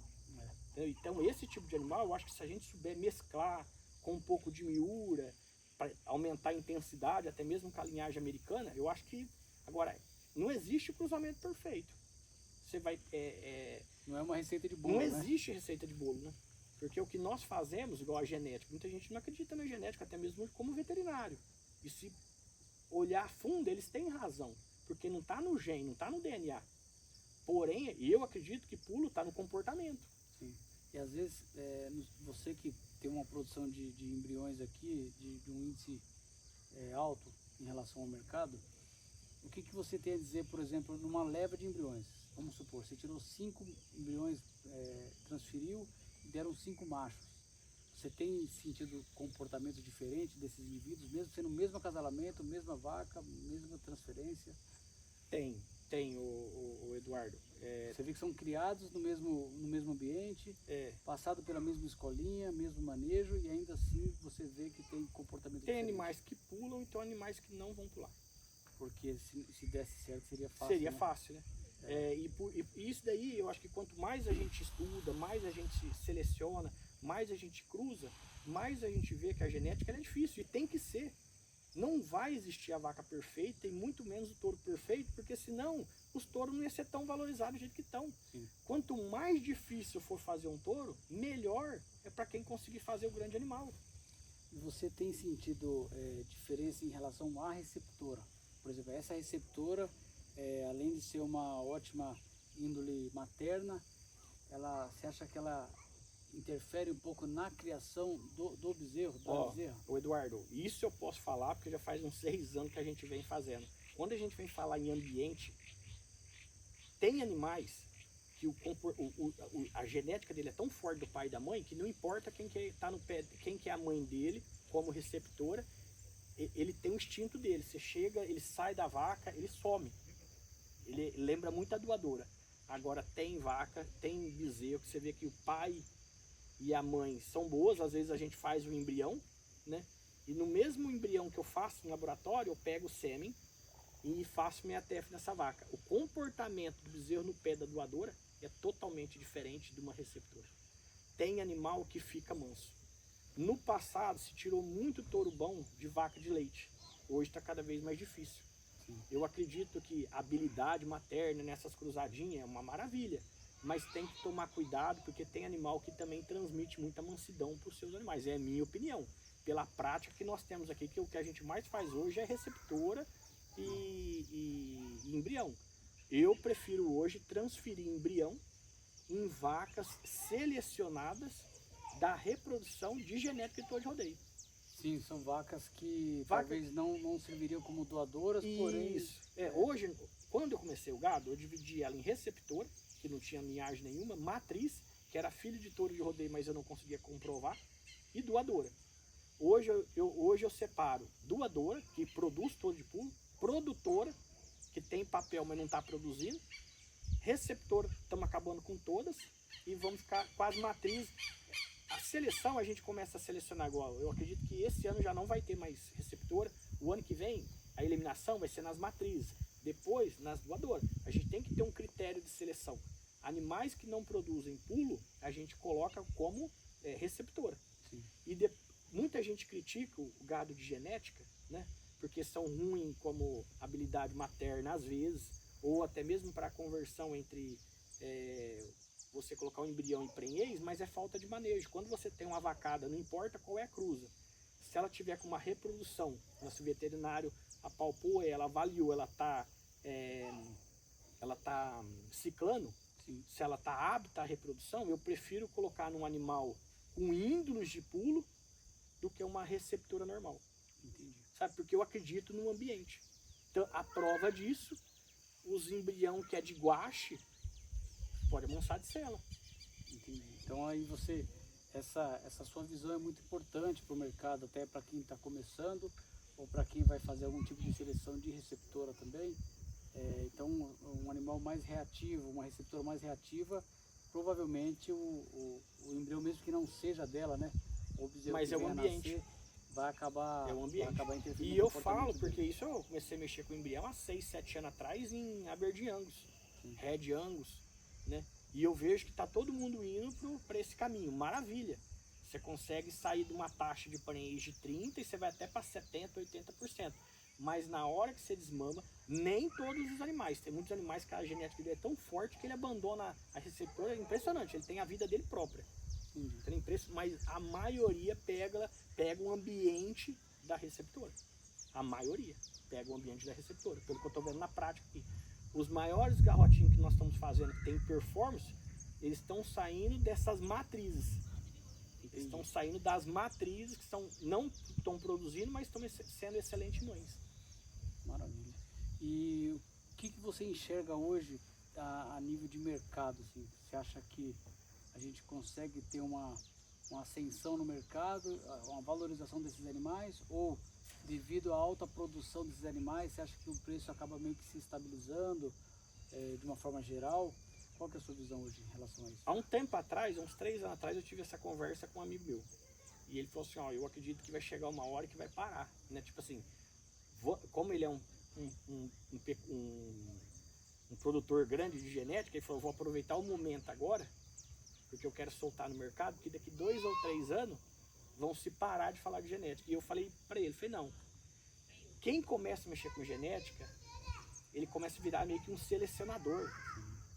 Speaker 2: Então esse tipo de animal, eu acho que se a gente souber mesclar com um pouco de miúra, para aumentar a intensidade, até mesmo com a linhagem americana, eu acho que, agora, não existe cruzamento perfeito. Você vai...
Speaker 1: Não é uma receita de bolo,
Speaker 2: não
Speaker 1: né?
Speaker 2: existe receita de bolo, né? Porque o que nós fazemos, igual a genética, muita gente não acredita na genética, até mesmo como veterinário. E se olhar a fundo, eles têm razão, porque não está no gene, não está no DNA. Porém, eu acredito que pulo está no comportamento.
Speaker 1: Sim. E às vezes, você que tem uma produção de embriões aqui, de um índice alto em relação ao mercado, o que você tem a dizer, por exemplo, numa leva de embriões? Vamos supor, você tirou 5 embriões, transferiu e deram 5 machos. Você tem sentido comportamento diferente desses indivíduos, mesmo sendo o mesmo acasalamento, mesma vaca, mesma transferência?
Speaker 2: Tem, o Eduardo.
Speaker 1: Você vê que são criados no mesmo ambiente, passado pela mesma escolinha, mesmo manejo, e ainda assim você vê que tem comportamento
Speaker 2: Tem
Speaker 1: diferente.
Speaker 2: animais que pulam e tem animais que não vão pular.
Speaker 1: Porque se desse certo seria fácil.
Speaker 2: Seria
Speaker 1: né?
Speaker 2: fácil, né? E isso daí, eu acho que quanto mais a gente estuda, mais a gente seleciona, mais a gente cruza, mais a gente vê que a genética é difícil e tem que ser. Não vai existir a vaca perfeita e muito menos o touro perfeito, porque senão os touros não iam ser tão valorizados do jeito que estão. Quanto mais difícil for fazer um touro, melhor é para quem conseguir fazer o grande animal.
Speaker 1: E você tem sentido diferença em relação à receptora? Por exemplo, essa receptora, além de ser uma ótima índole materna, você acha que ela interfere um pouco na criação do bezerro, da bezerra?
Speaker 2: Ô Eduardo, isso eu posso falar porque já faz uns 6 anos que a gente vem fazendo. Quando a gente vem falar em ambiente, tem animais que a genética dele é tão forte do pai e da mãe que não importa quem que tá no pé, quem que é a mãe dele como receptora, ele tem o instinto dele. Você chega, ele sai da vaca, ele some. Ele lembra muito a doadora. Agora tem vaca, tem bezerro que você vê que o pai e a mãe são boas, às vezes a gente faz um embrião, né? E no mesmo embrião que eu faço no laboratório, eu pego o sêmen e faço minha TF nessa vaca. O comportamento do bezerro no pé da doadora é totalmente diferente de uma receptora. Tem animal que fica manso. No passado se tirou muito touro bom de vaca de leite. Hoje está cada vez mais difícil. Eu acredito que a habilidade materna nessas cruzadinhas é uma maravilha. Mas tem que tomar cuidado, porque tem animal que também transmite muita mansidão para os seus animais. É a minha opinião. Pela prática que nós temos aqui, que o que a gente mais faz hoje é receptora e embrião. Eu prefiro hoje transferir embrião em vacas selecionadas da reprodução de genética de touro de rodeio.
Speaker 1: Sim, são vacas que talvez não serviriam como doadoras, porém...
Speaker 2: Isso. Hoje, quando eu comecei o gado, eu dividi ela em receptora, que não tinha linhagem nenhuma, matriz, que era filho de touro de rodeio, mas eu não conseguia comprovar, e doadora. Hoje eu separo doadora, que produz touro de pulo, produtora, que tem papel, mas não está produzindo, receptora, estamos acabando com todas, e vamos ficar com as matrizes. A seleção, a gente começa a selecionar igual. Eu acredito que esse ano já não vai ter mais receptora. O ano que vem, a eliminação vai ser nas matrizes. Depois, nas doadoras. A gente tem que ter um critério de seleção. Animais que não produzem pulo, a gente coloca como receptora.
Speaker 1: Sim.
Speaker 2: E muita gente critica o gado de genética, né? Porque são ruins como habilidade materna às vezes, ou até mesmo para a conversão entre você colocar um embrião em prenhez, mas é falta de manejo. Quando você tem uma vacada, não importa qual é a cruza, se ela tiver com uma reprodução, nosso veterinário apalpou, ela avaliou, ela tá ciclando,
Speaker 1: Sim.
Speaker 2: Se ela está apta à reprodução, eu prefiro colocar num animal com índulos de pulo do que uma receptora normal.
Speaker 1: Entendi.
Speaker 2: Sabe? Porque eu acredito no ambiente. Então, a prova disso, os embrião que é de guache, pode amansar de sela.
Speaker 1: Entendi. Então aí você, essa sua visão é muito importante para o mercado, até para quem está começando ou para quem vai fazer algum tipo de seleção de receptora também. Então um animal mais reativo, uma receptora mais reativa, provavelmente o embrião, mesmo que não seja dela, né? O bezerro
Speaker 2: Mas
Speaker 1: que
Speaker 2: é o
Speaker 1: venha a
Speaker 2: ambiente.
Speaker 1: nascer, vai acabar interferindo
Speaker 2: E
Speaker 1: no
Speaker 2: eu
Speaker 1: comportamento
Speaker 2: falo,
Speaker 1: dele.
Speaker 2: porque isso eu comecei a mexer com embrião há 6, 7 anos atrás em Aberdeen Angus,
Speaker 1: Sim.
Speaker 2: Red Angus, né? E eu vejo que está todo mundo indo para esse caminho, maravilha. Você consegue sair de uma taxa de parentage de 30% e você vai até para 70%, 80%. Mas na hora que você desmama, nem todos os animais. Tem muitos animais que a genética dele é tão forte que ele abandona a receptora. É impressionante, ele tem a vida dele própria. Mas a maioria pega o ambiente da receptora. A maioria pega o ambiente da receptora. Pelo que eu estou vendo na prática aqui. Os maiores garrotinhos que nós estamos fazendo, que tem performance, eles estão saindo dessas matrizes. Eles estão saindo das matrizes que não estão produzindo, mas estão sendo excelentes mães.
Speaker 1: Maravilha. E o que você enxerga hoje a nível de mercado? Assim? Você acha que a gente consegue ter uma ascensão no mercado, uma valorização desses animais? Ou devido à alta produção desses animais, você acha que o preço acaba meio que se estabilizando de uma forma geral? Qual que é a sua visão hoje em relação a isso?
Speaker 2: Há um tempo atrás, uns 3 anos atrás, eu tive essa conversa com um amigo meu. E ele falou assim, ó, eu acredito que vai chegar uma hora que vai parar, né? Tipo assim, como ele é um produtor grande de genética, ele falou, vou aproveitar o momento agora, porque eu quero soltar no mercado, porque daqui 2 ou 3 anos vão se parar de falar de genética. E eu falei para ele, não, quem começa a mexer com genética, ele começa a virar meio que um selecionador.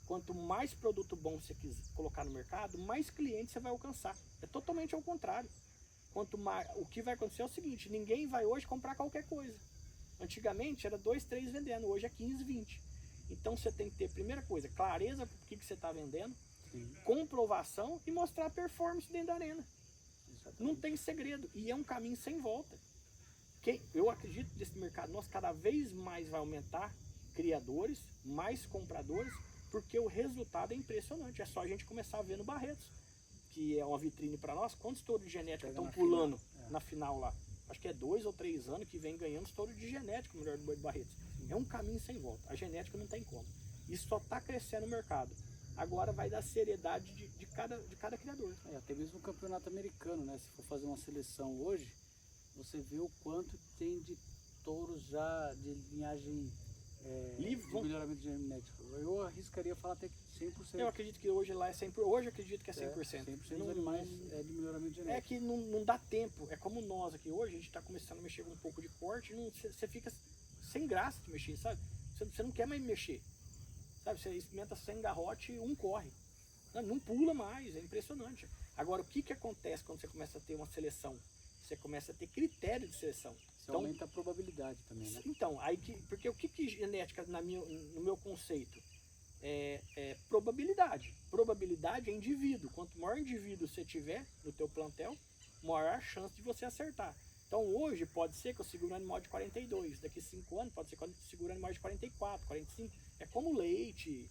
Speaker 2: Quanto mais produto bom você quiser colocar no mercado, mais clientes você vai alcançar. É totalmente ao contrário. O que vai acontecer é o seguinte, ninguém vai hoje comprar qualquer coisa. Antigamente era 2, 3 vendendo, hoje é 15, 20. Então você tem que ter, primeira coisa, clareza do que você está vendendo, comprovação e mostrar a performance dentro da arena. Não tem segredo e é um caminho sem volta. Eu acredito que esse mercado nosso cada vez mais vai aumentar criadores, mais compradores, porque o resultado é impressionante. É só a gente começar a ver no Barretos, que é uma vitrine para nós. Quantos touros de genética estão pulando na final lá? Acho que é 2 ou 3 anos que vem ganhando os touros de genética, o melhor do boi de Barretos. É um caminho sem volta. A genética não tem como. Isso só está crescendo no mercado. Agora vai dar seriedade de cada criador.
Speaker 1: Até mesmo o campeonato americano, né? Se for fazer uma seleção hoje, você vê o quanto tem de touros já de linhagem de melhoramento genético. Eu arriscaria falar até que 100%.
Speaker 2: Eu acredito que hoje lá é 100%. Hoje eu acredito que é 100%.
Speaker 1: 100% dos animais é de melhoramento genético.
Speaker 2: É que não dá tempo. É como nós aqui hoje, a gente está começando a mexer com um pouco de corte, você fica sem graça de mexer, sabe? Você não quer mais mexer. Sabe? Você experimenta sem garrote, um corre. Não pula mais, é impressionante. Agora, o que acontece quando você começa a ter uma seleção? Você começa a ter critério de seleção.
Speaker 1: Então, aumenta a probabilidade também, né?
Speaker 2: Então, porque o que genética, no meu conceito, é probabilidade. Probabilidade é indivíduo. Quanto maior indivíduo você tiver no teu plantel, maior a chance de você acertar. Então, hoje, pode ser que eu segure um animal de 42. Daqui 5 anos, pode ser que eu segure um animal de 44, 45. É como leite.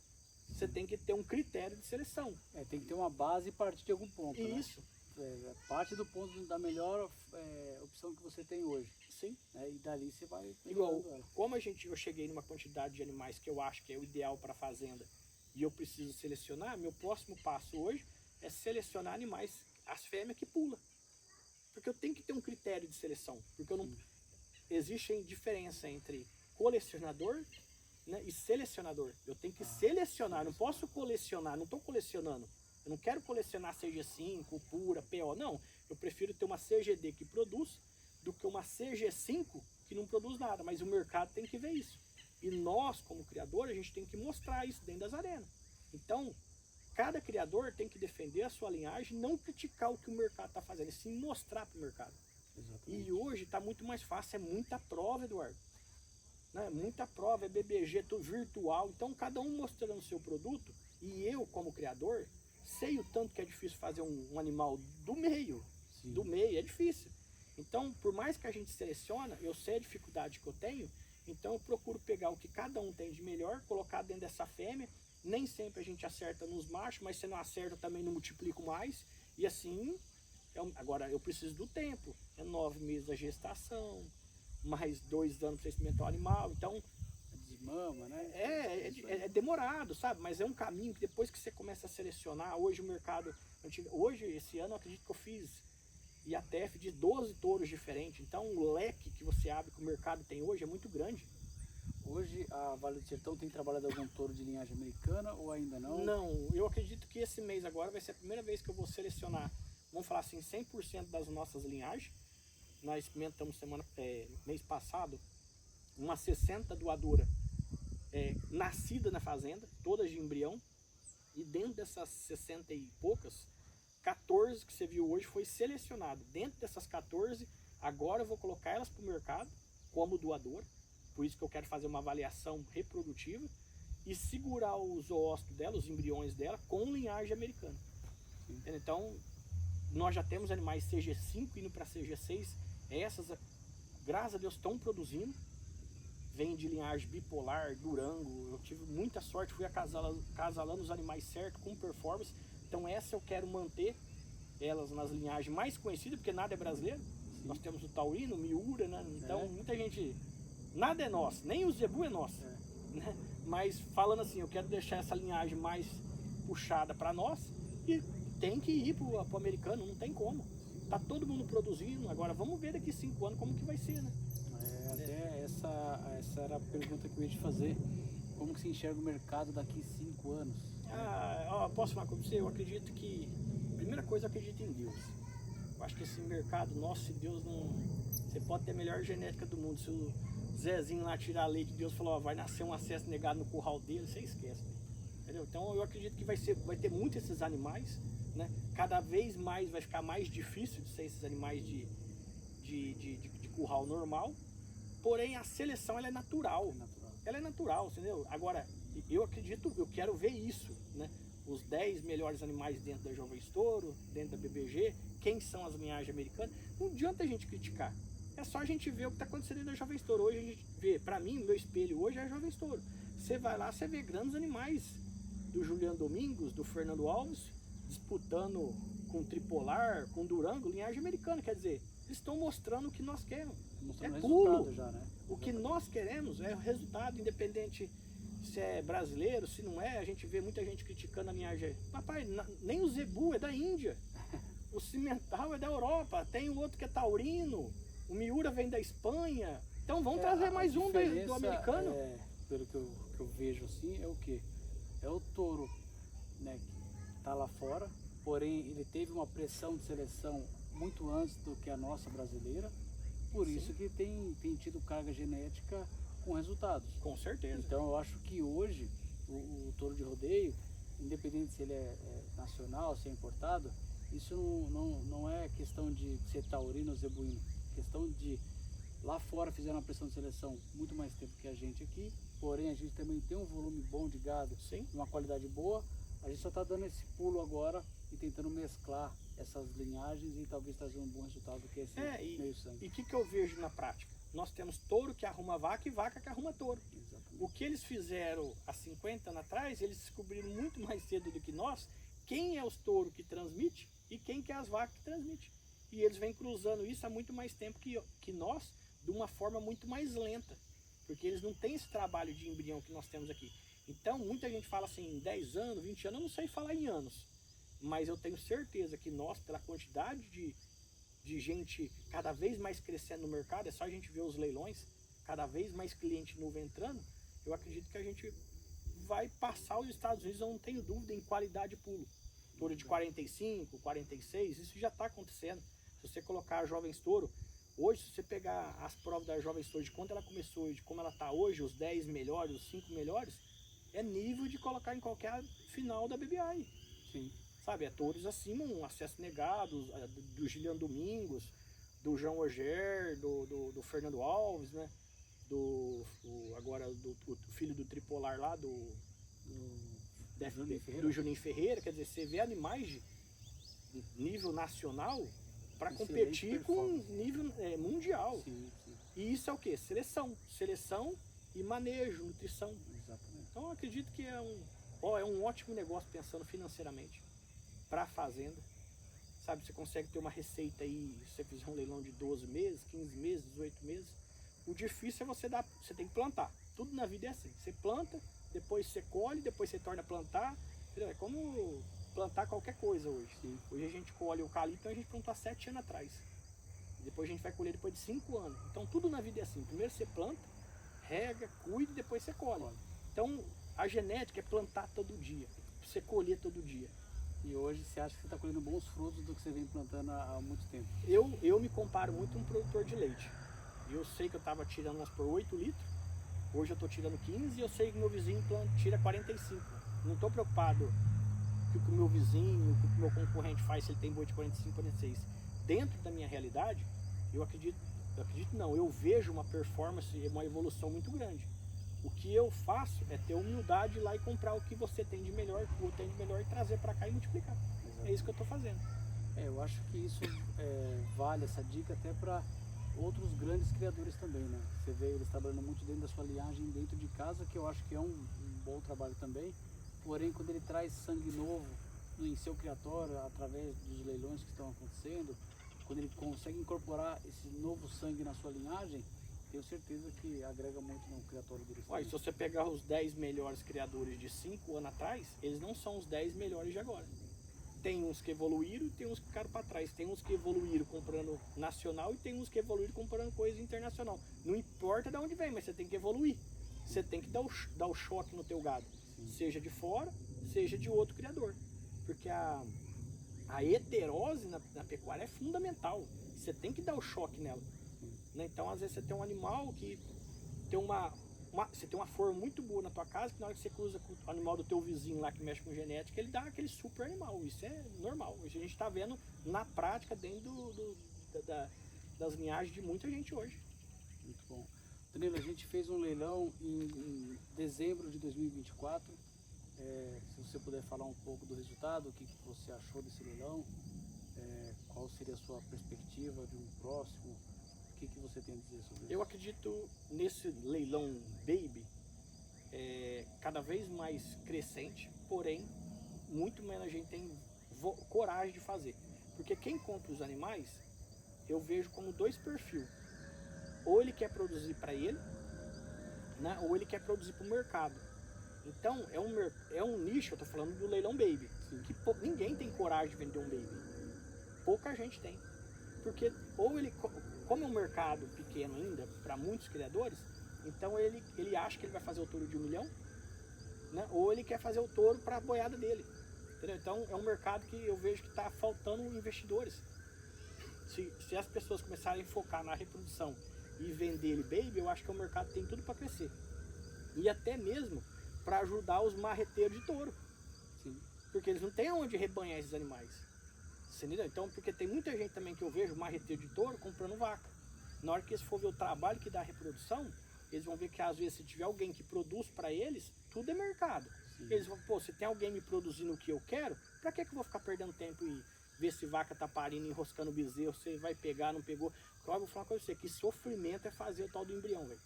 Speaker 2: Você tem que ter um critério de seleção.
Speaker 1: Tem que ter uma base e partir de algum ponto,
Speaker 2: Isso.
Speaker 1: Né? Parte do ponto da melhor opção que você tem hoje.
Speaker 2: Sim.
Speaker 1: E dali você vai...
Speaker 2: Igual, como eu cheguei numa quantidade de animais que eu acho que é o ideal para a fazenda e eu preciso selecionar, meu próximo passo hoje é selecionar animais, as fêmeas que pulam. Porque eu tenho que ter um critério de seleção. Porque existe diferença entre colecionador, né, e selecionador. Eu tenho que selecionar, não posso colecionar, não estou colecionando. Eu não quero colecionar CG5, pura, PO, não. Eu prefiro ter uma CGD que produz do que uma CG5 que não produz nada, mas o mercado tem que ver isso. E nós, como criador, a gente tem que mostrar isso dentro das arenas. Então, cada criador tem que defender a sua linhagem, não criticar o que o mercado está fazendo, e sim mostrar para o mercado.
Speaker 1: Exatamente.
Speaker 2: E hoje está muito mais fácil, é muita prova, Eduardo. Né? Muita prova, é BBG virtual, então cada um mostrando o seu produto, e eu, como criador, sei o tanto que é difícil fazer um animal do meio. Sim. Do meio, é difícil. Então, por mais que a gente seleciona, eu sei a dificuldade que eu tenho, então eu procuro pegar o que cada um tem de melhor, colocar dentro dessa fêmea Nem sempre a gente acerta nos machos, mas se não acerta também não multiplico mais. E assim, agora eu preciso do tempo. É 9 meses a gestação, mais 2 anos para experimentar o animal. Então,
Speaker 1: Desmama, né?
Speaker 2: é demorado, sabe? Mas é um caminho que depois que você começa a selecionar, hoje o mercado, hoje, esse ano, eu acredito que eu fiz IATF de 12 touros diferentes. Então o leque que você abre que o mercado tem hoje é muito grande.
Speaker 1: Hoje a Vale do Sertão tem trabalhado algum touro de linhagem americana ou ainda não?
Speaker 2: Não, eu acredito que esse mês agora vai ser a primeira vez que eu vou selecionar, vamos falar assim, 100% das nossas linhagens. Nós experimentamos mês passado uma 60 doadora nascida na fazenda, todas de embrião, e dentro dessas 60 e poucas, 14 que você viu hoje foi selecionado. Dentro dessas 14, agora eu vou colocar elas para o mercado como doadora. Por isso que eu quero fazer uma avaliação reprodutiva e segurar os zoócitos dela, os embriões dela, com linhagem americana. Então, nós já temos animais CG5 indo para CG6. Essas, graças a Deus, estão produzindo. Vem de linhagem bipolar, Durango. Eu tive muita sorte, fui acasalando os animais certos, com performance. Então essa eu quero manter elas nas linhagens mais conhecidas, porque nada é brasileiro. Sim. Nós temos o taurino, o miura, né? Então muita gente... Nada é nosso, nem o zebu é nosso. Né? Mas falando assim, eu quero deixar essa linhagem mais puxada para nós e tem que ir pro americano, não tem como. Tá todo mundo produzindo, agora vamos ver daqui 5 anos como que vai ser, né?
Speaker 1: Até essa era a pergunta que eu ia te fazer. Como que se enxerga o mercado daqui 5 anos?
Speaker 2: Posso falar com você? Eu acredito que... Primeira coisa, eu acredito em Deus. Eu acho que esse mercado nosso, se Deus não... Você pode ter a melhor genética do mundo. Se o Zezinho lá tirar leite, Deus falou, vai nascer um acesso negado no curral dele, você esquece. Entendeu? Então eu acredito que vai ter muito esses animais, né? Cada vez mais vai ficar mais difícil de ser esses animais de curral normal. Porém, a seleção ela é natural. Ela é natural, entendeu? Agora, eu acredito, eu quero ver isso, né? Os 10 melhores animais dentro da Jovem Estouro, dentro da BBG, quem são as linhagens americanas. Não adianta a gente criticar. É só a gente ver o que está acontecendo dentro da Jovem Estouro. Hoje a gente vê, para mim, meu espelho hoje é a Jovem Estouro. Você vai lá, você vê grandes animais do Juliano Domingos, do Fernando Alves, disputando com Tripolar, com Durango, linhagem americana. Quer dizer, eles estão mostrando o que nós queremos. É pulo.
Speaker 1: Já, né?
Speaker 2: O que nós queremos é o resultado, independente se é brasileiro, se não é. A gente vê muita gente criticando a linhagem. Papai, nem o zebu é da Índia. O cimental é da Europa. Tem o outro que é taurino. O miura vem da Espanha. Então vamos trazer mais um do americano.
Speaker 1: Pelo que eu vejo assim, é o quê? É o touro, né, que tá lá fora, porém ele teve uma pressão de seleção muito antes do que a nossa brasileira. Por
Speaker 2: Sim.
Speaker 1: isso que tem tido carga genética com resultados.
Speaker 2: Com certeza.
Speaker 1: Então eu acho que hoje o touro de rodeio, independente se ele é nacional, se é importado, isso não é questão de ser taurino ou zebuíno. Questão de lá fora fizeram uma pressão de seleção muito mais tempo que a gente aqui, porém a gente também tem um volume bom de gado,
Speaker 2: Sim.
Speaker 1: uma qualidade boa. A gente só está dando esse pulo agora e tentando mesclar essas linhagens e talvez trazer um bom resultado que é esse meio sangue.
Speaker 2: E o que eu vejo na prática? Nós temos touro que arruma vaca e vaca que arruma touro.
Speaker 1: Exatamente.
Speaker 2: O que eles fizeram há 50 anos atrás, eles descobriram muito mais cedo do que nós quem é os touros que transmite e quem que é as vacas que transmite. E eles vêm cruzando isso há muito mais tempo que nós, de uma forma muito mais lenta. Porque eles não têm esse trabalho de embrião que nós temos aqui. Então, muita gente fala assim, 10 anos, 20 anos, eu não sei falar em anos. Mas eu tenho certeza que nós, pela quantidade de gente cada vez mais crescendo no mercado, é só a gente ver os leilões, cada vez mais cliente novo entrando, eu acredito que a gente vai passar os Estados Unidos, eu não tenho dúvida, em qualidade de pulo. Touro de 45, 46, isso já está acontecendo. Se você colocar a Jovem Estouro, hoje, se você pegar as provas da Jovem Estouro, de quando ela começou e de como ela está hoje, os 10 melhores, os 5 melhores, é nível de colocar em qualquer final da BBI.
Speaker 1: Sim.
Speaker 2: Sabe, é touros acima, um acesso negado, do Juliano Domingos, do João Ogier, do Fernando Alves, né? Agora do filho do Tripolar lá, do Juninho Ferreira. Quer dizer, você vê animais de nível nacional para competir com nível mundial.
Speaker 1: Sim, sim.
Speaker 2: E isso é o quê? Seleção e manejo, nutrição.
Speaker 1: Exatamente.
Speaker 2: Então eu acredito que é um ótimo negócio pensando financeiramente para a fazenda. Sabe, você consegue ter uma receita aí, se você fizer um leilão de 12 meses, 15 meses, 18 meses. O difícil é você tem que plantar. Tudo na vida é assim. Você planta, depois você colhe, depois você torna a plantar. Entendeu? É como plantar qualquer coisa hoje.
Speaker 1: Sim.
Speaker 2: Hoje a gente colhe o eucalipto, então a gente plantou há 7 anos atrás. Depois a gente vai colher depois de 5 anos. Então tudo na vida é assim. Primeiro você planta, rega, cuida e depois você colhe. Então a genética é plantar todo dia, você colher todo dia.
Speaker 1: E hoje você acha que você está colhendo bons frutos do que você vem plantando há muito tempo?
Speaker 2: Eu me comparo muito a um produtor de leite. Eu sei que eu estava tirando umas por 8 litros, hoje eu estou tirando 15 e eu sei que meu vizinho tira 45. Não estou preocupado com o que o meu vizinho, com o que o meu concorrente faz, se ele tem boi de 45, 46. Dentro da minha realidade, eu vejo uma performance, uma evolução muito grande. O que eu faço é ter humildade de ir lá e comprar o que você tem de melhor, o que eu tenho de melhor e trazer para cá e multiplicar. Exato. É isso que eu estou fazendo.
Speaker 1: Eu acho que isso vale essa dica até para outros grandes criadores também, né? Você vê eles trabalhando muito dentro da sua linhagem, dentro de casa, que eu acho que é um bom trabalho também. Porém, quando ele traz sangue novo em seu criatório, através dos leilões que estão acontecendo, quando ele consegue incorporar esse novo sangue na sua linhagem, tenho certeza que agrega muito no criatório dele.
Speaker 2: Olha, se você pegar os 10 melhores criadores de 5 anos atrás, eles não são os 10 melhores de agora. Tem uns que evoluíram e tem uns que ficaram para trás. Tem uns que evoluíram comprando nacional e tem uns que evoluíram comprando coisa internacional. Não importa de onde vem, mas você tem que evoluir. Você tem que dar o choque no teu gado. Sim. Seja de fora, seja de outro criador. Porque a heterose na pecuária é fundamental. Você tem que dar o choque nela. Né? Então, às vezes, você tem um animal que tem você tem uma forma muito boa na tua casa, que na hora que você cruza com o animal do teu vizinho lá que mexe com genética, ele dá aquele super animal. Isso é normal. Isso a gente está vendo na prática dentro das linhagens de muita gente hoje.
Speaker 1: Muito bom. Danilo, a gente fez um leilão em dezembro de 2024. Se você puder falar um pouco do resultado, o que você achou desse leilão, qual seria a sua perspectiva de um próximo, o que você tem a dizer sobre isso?
Speaker 2: Eu acredito nesse leilão Baby cada vez mais crescente, porém muito menos gente tem coragem de fazer. Porque quem compra os animais, eu vejo como 2 perfis. Ou ele quer produzir para ele, né, ou ele quer produzir para o mercado. Então é um nicho, eu estou falando do leilão Baby, que ninguém tem coragem de vender um Baby. Pouca gente tem. Porque ou ele, como é um mercado pequeno ainda, para muitos criadores, então ele acha que ele vai fazer o touro de 1 milhão, né? Ou ele quer fazer o touro para a boiada dele. Entendeu? Então é um mercado que eu vejo que está faltando investidores. Se as pessoas começarem a focar na reprodução e vender ele baby, eu acho que o mercado tem tudo para crescer. E até mesmo para ajudar os marreteiros de touro. Sim. Porque eles não têm onde rebanhar esses animais. Entendeu? Então, porque tem muita gente também que eu vejo marreteiro de touro comprando vaca. Na hora que eles for ver o trabalho que dá a reprodução, eles vão ver que às vezes se tiver alguém que produz para eles, tudo é mercado. Sim. Eles vão, se tem alguém me produzindo o que eu quero, para que eu vou ficar perdendo tempo e ver se vaca tá parindo, enroscando o bezerro, você vai pegar, não pegou. Eu vou falar com você, que sofrimento é fazer o tal do embrião, velho.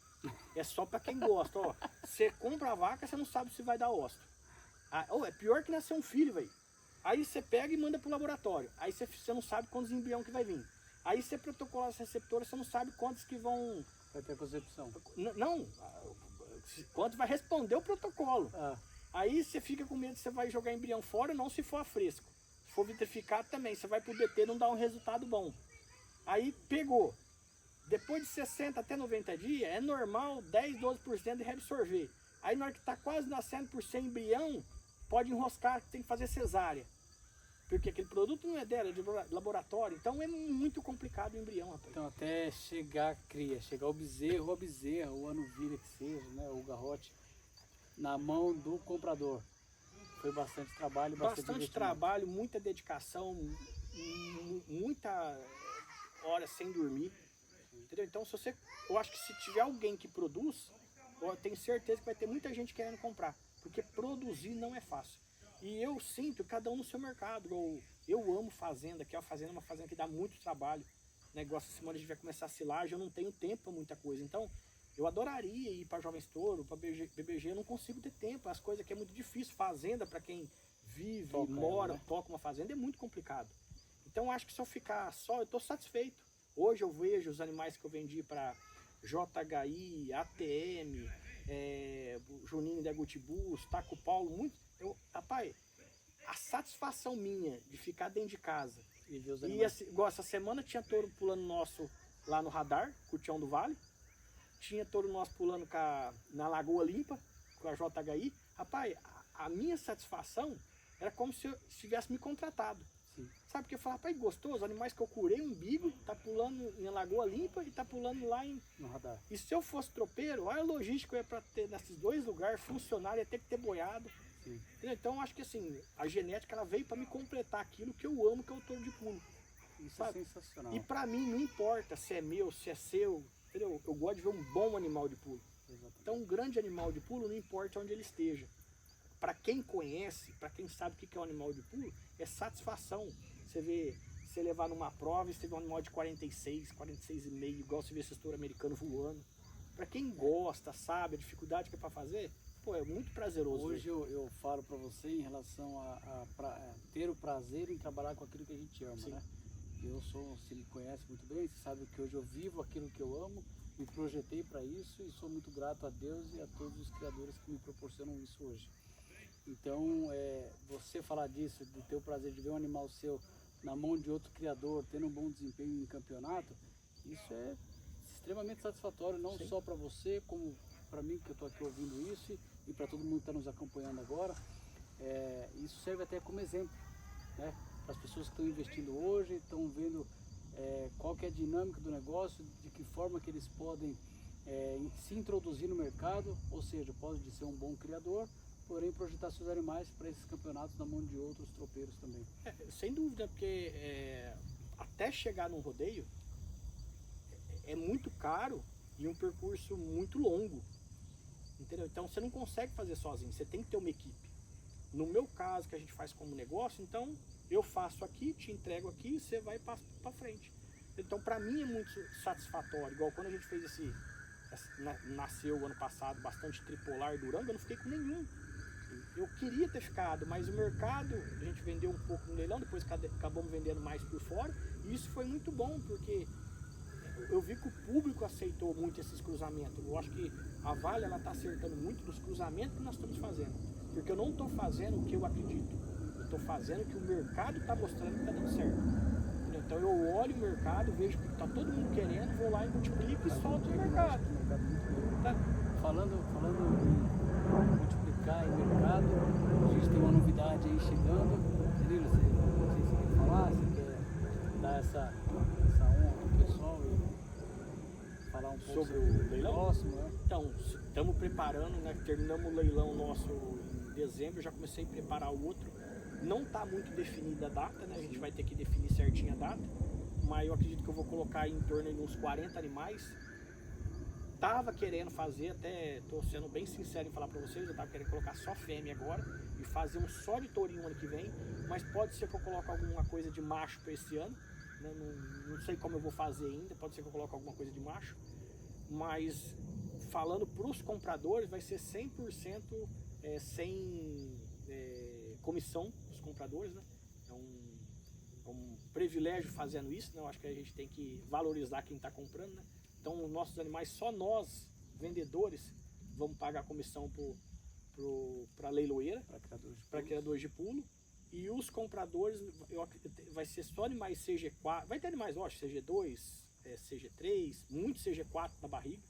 Speaker 2: É só para quem gosta, ó. Você compra a vaca, você não sabe se vai dar ósseo. É pior que nascer um filho, velho. Aí você pega e manda pro laboratório. Aí você não sabe quantos embrião que vai vir. Aí você protocola as receptoras, você não sabe quantos que vão...
Speaker 1: Vai ter concepção.
Speaker 2: Não, quanto vai responder o protocolo. Aí você fica com medo, você vai jogar embrião fora, não se for a fresco. Se for vitrificado também, você vai pro DT, não dá um resultado bom. Aí pegou. Depois de 60 até 90 dias, é normal 10, 12% de reabsorver. Aí na hora que está quase nascendo por 100 embrião, pode enroscar, tem que fazer cesárea. Porque aquele produto não é dela, é de laboratório. Então é muito complicado o embrião, rapaz.
Speaker 1: Então até chegar a cria, chegar o bezerro, a bezerra, o anovilha que seja, né, o garrote, na mão do comprador. Foi bastante trabalho,
Speaker 2: bastante trabalho, muita dedicação, muita hora sem dormir. Entendeu? Então eu acho que se tiver alguém que produz, eu tenho certeza que vai ter muita gente querendo comprar. Porque produzir não é fácil. E eu sinto cada um no seu mercado. Eu amo fazenda, que a fazenda é uma fazenda que dá muito trabalho. Negócio, semana a gente vai começar a silagem, eu não tenho tempo para muita coisa. Então, Eu adoraria ir para Jovens Touro, para BBG, eu não consigo ter tempo. As coisas que é muito difícil. Fazenda, para quem vive, mora, toca uma fazenda, é muito complicado. Então acho que se eu ficar só, eu estou satisfeito. Hoje eu vejo os animais que eu vendi para JHI, ATM, Juninho da Gutibus, Taco Paulo, muito. Rapaz, a satisfação minha de ficar dentro de casa.
Speaker 1: E ver os animais.
Speaker 2: Igual essa semana tinha touro pulando nosso lá no radar, com o Tião do Vale. Tinha touro nosso pulando na Lagoa Limpa, com a JHI. Rapaz, a minha satisfação era como se eu tivesse me contratado.
Speaker 1: Sim.
Speaker 2: Sabe, porque eu falava, rapaz, gostoso, animais que eu curei um umbigo, tá pulando em Lagoa Limpa e tá pulando lá
Speaker 1: no radar.
Speaker 2: E se eu fosse tropeiro, olha a logística que eu ia pra ter nesses dois lugares, funcionário, ia ter que ter boiado.
Speaker 1: Sim.
Speaker 2: Então acho que assim, a genética ela veio para me completar aquilo que eu amo, que é o touro de pulo.
Speaker 1: Isso
Speaker 2: sabe?
Speaker 1: É sensacional.
Speaker 2: E para mim não importa se é meu, se é seu, entendeu? Eu gosto de ver um bom animal de pulo.
Speaker 1: Exatamente.
Speaker 2: Então um grande animal de pulo não importa onde ele esteja. Para quem conhece, para quem sabe o que é um animal de pulo, é satisfação. Você vê, você levar numa prova e você vê um animal de 46, 46,5, igual você vê esse touro americano voando. Para quem gosta, sabe a dificuldade que é para fazer, pô, é muito prazeroso.
Speaker 1: Hoje eu falo para você em relação a ter o prazer em trabalhar com aquilo que a gente ama, né? Eu sou, você me conhece muito bem, você sabe que hoje eu vivo aquilo que eu amo, me projetei para isso e sou muito grato a Deus e a todos os criadores que me proporcionam isso hoje. Então, você falar disso, de ter o prazer de ver um animal seu na mão de outro criador, tendo um bom desempenho em campeonato, isso é extremamente satisfatório, não
Speaker 2: Sim.
Speaker 1: só para você, como para mim, que eu estou aqui ouvindo isso, e para todo mundo que está nos acompanhando agora. Isso serve até como exemplo, né? Para as pessoas que estão investindo hoje, estão vendo qual que é a dinâmica do negócio, de que forma que eles podem se introduzir no mercado, ou seja, pode ser um bom criador, porém projetar seus animais para esses campeonatos na mão de outros tropeiros também.
Speaker 2: Sem dúvida, porque até chegar num rodeio é muito caro e um percurso muito longo, entendeu? Então você não consegue fazer sozinho, você tem que ter uma equipe. No meu caso, que a gente faz como negócio, então eu faço aqui, te entrego aqui e você vai para frente. Então para mim é muito satisfatório, igual quando a gente fez nasceu ano passado bastante tripolar Durango, eu não fiquei com nenhum. Eu queria ter ficado, mas o mercado, a gente vendeu um pouco no leilão, depois acabamos vendendo mais por fora, e isso foi muito bom, porque eu vi que o público aceitou muito esses cruzamentos. Eu acho que a Vale está acertando muito nos cruzamentos que nós estamos fazendo, porque eu não estou fazendo o que eu acredito, eu estou fazendo o que o mercado está mostrando que está dando certo. Então eu olho o mercado, vejo que está todo mundo querendo, vou lá e multiplico e solto no mercado.
Speaker 1: Tá? Falando em multiplicar em mercado, a gente tem uma novidade aí chegando. Danilo, não sei se você quer falar, você quer dar essa honra pro pessoal e falar um pouco
Speaker 2: sobre o leilão?
Speaker 1: Próximo, né?
Speaker 2: Então, estamos preparando, né? Terminamos o leilão nosso em dezembro, já comecei a preparar o outro. Não está muito definida a data, né? A gente vai ter que definir certinho a data, mas eu acredito que eu vou colocar em torno de uns 40 animais. Tava querendo fazer, até tô sendo bem sincero em falar para vocês, eu tava querendo colocar só fêmea agora e fazer um só de tourinho ano que vem, mas pode ser que eu coloque alguma coisa de macho para esse ano, né? Não sei como eu vou fazer ainda, pode ser que eu coloque alguma coisa de macho, mas falando para os compradores vai ser 100% sem comissão dos compradores, né? É um privilégio fazendo isso, né? Eu acho que a gente tem que valorizar quem está comprando, né? Então, os nossos animais, só nós, vendedores, vamos pagar a comissão para leiloeira, para criadores de pulo. E os compradores, vai ser só animais CG4, vai ter animais, lógico, CG2, CG3, muito CG4 na barriga,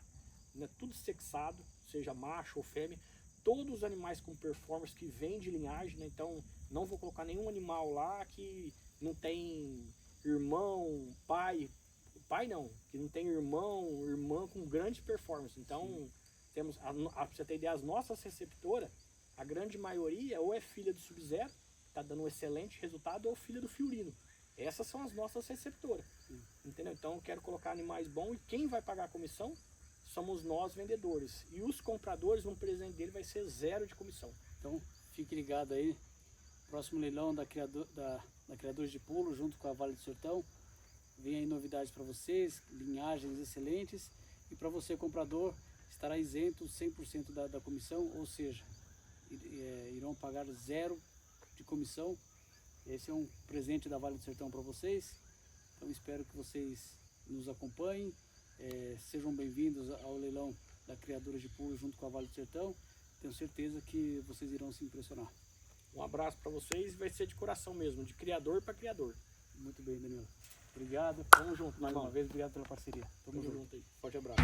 Speaker 2: né? Tudo sexado, seja macho ou fêmea. Todos os animais com performance que vêm de linhagem, né? Então não vou colocar nenhum animal lá que não tem irmão, pai não, que não tem irmã com grande performance. Então temos, pra você ter ideia, as nossas receptoras, a grande maioria ou é filha do Sub-Zero, está dando um excelente resultado, ou filha do Fiorino. Essas são as nossas receptoras, entendeu? Então eu quero colocar animais bons e quem vai pagar a comissão somos nós, vendedores. E os compradores, um presente dele vai ser 0 de comissão.
Speaker 1: Então, fique ligado aí. Próximo leilão da Criadores de Pulo, junto com a Vale do Sertão. Vem aí novidades para vocês, linhagens excelentes. E para você, comprador, estará isento 100% da comissão, ou seja, irão pagar 0 de comissão. Esse é um presente da Vale do Sertão para vocês. Então espero que vocês nos acompanhem, sejam bem-vindos ao leilão da criadora de pulga junto com a Vale do Sertão. Tenho certeza que vocês irão se impressionar.
Speaker 2: Um abraço para vocês, vai ser de coração mesmo, de criador para criador.
Speaker 1: Muito bem, Danilo. Obrigado.
Speaker 2: Tamo junto,
Speaker 1: Mais
Speaker 2: irmão.
Speaker 1: uma vez, obrigado pela parceria.
Speaker 2: Tamo junto aí. Forte abraço.